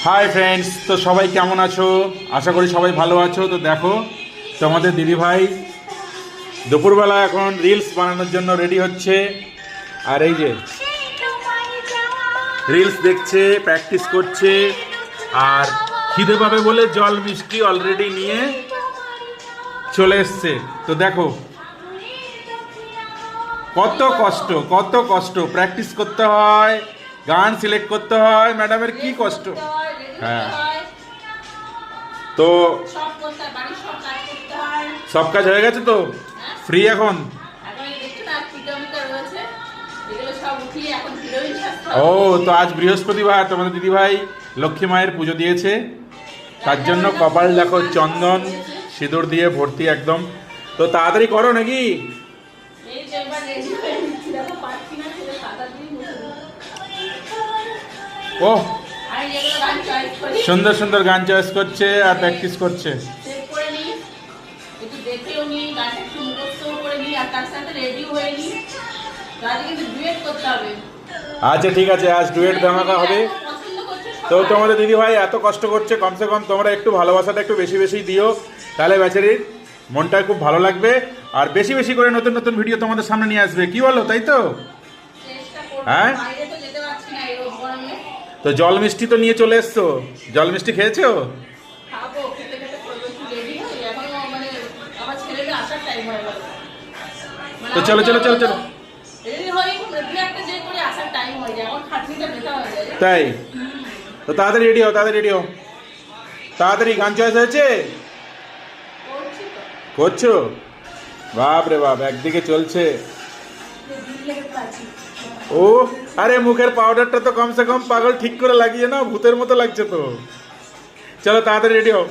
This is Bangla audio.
হাই ফ্রেন্ডস, তো সবাই কেমন আছো? আশা করি সবাই ভালো আছো। তো দেখো, তোমাদের দিদিভাই দুপুরবেলা এখন রিলস বানানোর জন্য রেডি হচ্ছে। আর এই যে রিলস দেখছে, প্র্যাকটিস করছে। আর খিদে পাবে বলে জল মিষ্টি অলরেডি নিয়ে চলে এসছে। তো দেখো কত কষ্ট প্র্যাকটিস করতে হয়, গান সিলেক্ট করতে হয়। ম্যাডামের কি কষ্ট। হ্যাঁ, তো সব কাজ হয়ে গেছে তো ফ্রি এখন। ও, তো আজ বৃহস্পতিবার, তোমাদের দিদিভাই লক্ষ্মী মায়ের পুজো দিয়েছে, তার জন্য কপাল দেখো চন্দন সিঁদুর দিয়ে ভর্তি একদম। তো তাড়াতাড়ি করো নাকি? ও, সুন্দর সুন্দর গান চয়েস করছে আর প্র্যাকটিস করছে। আচ্ছা ঠিক আছে, আজ ডুয়েট ধামাকা হবে। তো তোমাদের দিদিভাই এত কষ্ট করছে, কমসে কম তোমরা একটু ভালোবাসাটা একটু বেশি বেশি দিও, তাহলে বেচারির মনটা খুব ভালো লাগবে। আর বেশি বেশি করে নতুন নতুন ভিডিও তোমাদের সামনে নিয়ে আসবে, কি বলো? তাই তো? হ্যাঁ, তো জল মিষ্টি তো নিয়ে চলে এসছো, জল মিষ্টি খেয়েছো? তো চলো চলো চলো চলো। তাই তো তাড়াতাড়ি রেডি হও, তাড়াতাড়ি রেডি হও, তাড়াতাড়ি। গান চয়েস হয়েছে? করছো? বাপ রে বাপ, একদিকে চলছে। ও, আরে মুখের পাউডারটা তো কমসে কম পাগল ঠিক করে লাগিয়ে নাও, ভূতের মতো লাগছে তো। চলো তাড়াতাড়ি রেডি হও।